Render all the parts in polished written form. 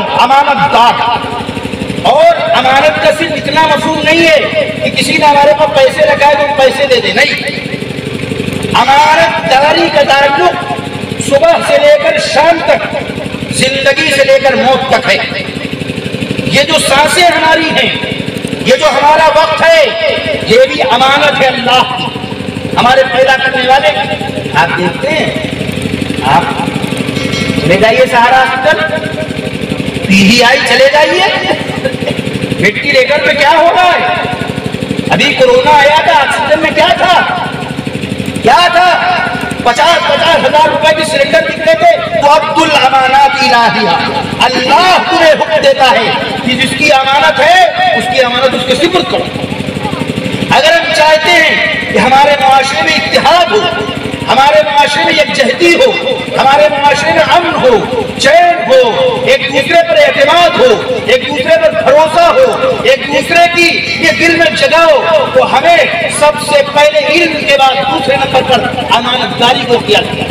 ہوں امانت دار. اور امانت کا صرف اتنا مفہوم نہیں ہے کہ کسی نے ہمارے پاس پیسے لگائے تو پیسے دے دے، نہیں. امانت داری کا تعلق صبح سے لے کر شام تک، زندگی سے لے کر موت تک ہے. یہ جو سانسیں ہماری ہیں، یہ جو ہمارا وقت ہے، یہ بھی امانت ہے اللہ کی، ہمارے پیدا کرنے والے. آپ دیکھتے ہیں، آپ چلے جائیے سہارا ہاسپٹل، PGI چلے جائیے، مٹی لے کر میں کیا ہو رہا ہے؟ ابھی کورونا آیا تھا، آکسیجن میں کیا تھا؟ 50,000 روپے کی سلنڈر بکتے تھے. تو عبد الامانات الہیہ، اللہ تمہیں حکم دیتا ہے کہ جس کی امانت ہے اس کی امانت اس کے سپرد کرو. اگر ہم چاہتے ہیں کہ ہمارے معاشرے میں اتحاد ہو، ہمارے معاشرے میں یکجہتی ہو، ہمارے معاشرے میں امن ہو، چین ہو، ایک دوسرے پر اعتماد ہو، ایک دوسرے پر بھروسہ ہو، ایک دوسرے کی یہ دل میں جگہ ہو، تو ہمیں سب سے پہلے علم کے بعد دوسرے نمبر پر امانت داری کو کیا گیا.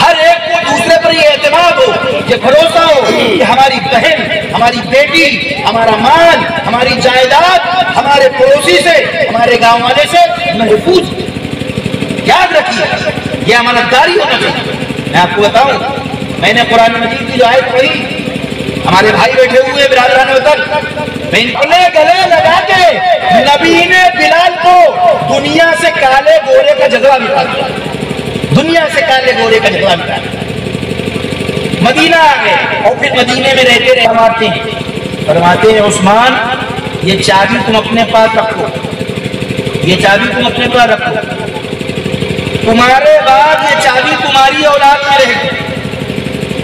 ہر ایک کو دوسرے پر یہ اعتماد ہو، یہ بھروسہ ہو کہ ہماری بہن، ہماری بیٹی، ہمارا مال، ہماری جائیداد ہمارے پڑوسی سے، ہمارے گاؤں والے سے محفوظ. یاد رکھیے یہ امانت داری ہونا چاہیے. میں آپ کو بتاؤں، میں نے قرآن مجید کی جو آیت پڑھی، ہمارے بھائی بیٹھے ہوئے برادران وطن، میں انہیں گلے لگا کے نبی نے بلال کو دنیا سے کالے گورے کا جھگڑا مٹا دیا، دنیا سے کالے گورے کا جھگڑا مٹا دیا. مدینہ آ گئے اور پھر مدینے میں رہتے رہے. فرماتے ہیں عثمان، یہ چابی تم اپنے پاس رکھو، یہ چابی تم اپنے پاس رکھو، تمہارے بعد یہ چابی تمہاری اولاد میں رہے گی،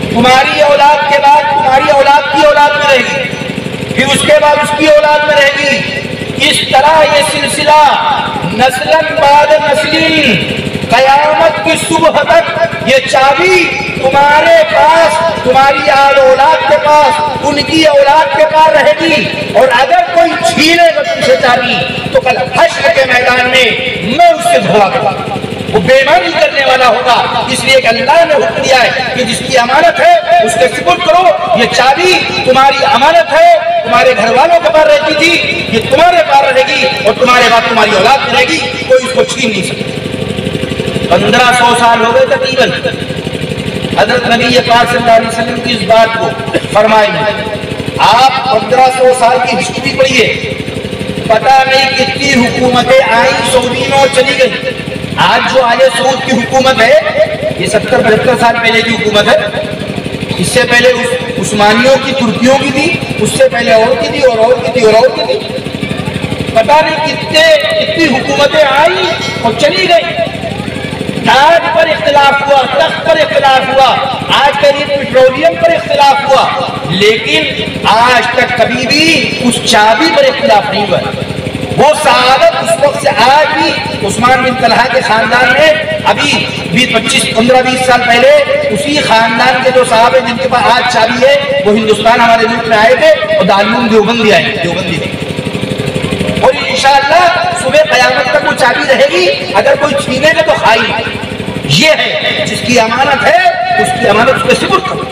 تمہاری اولاد کے بعد تمہاری اولاد کی اولاد میں رہے گی، پھر اس کے بعد اس کی اولاد میں رہے گی. اس طرح یہ سلسلہ نسلاً بعد نسلیں قیامت کی صبح تک یہ چابی تمہارے پاس، تمہاری آل اولاد کے پاس، ان کی اولاد کے پاس رہے گی. اور اگر کوئی چھینے گا تم سے چابی تو کل حشر کے میدان میں میں اس سے دھڑا کروں گا، وہ بے ایمانی کرنے والا ہوگا. اس لیے کہ اللہ نے حکم دیا ہے کہ جس کی امانت ہے اس کے سپرد کرو. یہ چابی تمہاری امانت ہے، تمہارے گھر والوں کے پاس رہتی تھی، یہ تمہارے پاس رہے گی اور تمہارے بعد تمہاری اولاد میں رہے گی، کوئی اس کو چھین نہیں سکتا. 1500 سال ہو گئے تقریباً حضرت نبی پاک صلی اللہ علیہ وسلم کی اس بات کو فرمائے ہیں. آپ 1500 سال کی ہسٹری پڑھیے، پتہ نہیں کتنی حکومتیں آئیں سعودی میں اور چلی گئی. آج جو آل سعود کی حکومت ہے یہ 70-75 سال پہلے کی حکومت ہے. اس سے پہلے عثمانیوں کی، ترکیوں کی تھی، اس سے پہلے اور کی تھی اور اور کی تھی اور اور کی تھی. پتہ نہیں کتنی حکومتیں آئیں اور چلی گئی. تاج پر اختلاف ہوا، تخت پر اختلاف ہوا، آج کے لیے پیٹرولیم پر اختلاف ہوا، لیکن آج تک کبھی بھی اس چابی پر اختلاف نہیں ہوا. وہ سعادت اس وقت سے آج بھی عثمان بن طلحہ کے خاندان میں، ابھی 15-20 سال پہلے اسی خاندان کے جو صاحب ہیں جن کے پاس آج چابی ہے وہ ہندوستان ہمارے ملک میں آئے تھے اور دارالعلوم دیوبند بھی آئے، دیوبندی تھے. اور انشاءاللہ صبح قیامت تک وہ چابی رہے گی. اگر کوئی چھینے گا تو خائن. یہ ہے جس کی امانت ہے اس کی امانت اس کے سپرد کرو.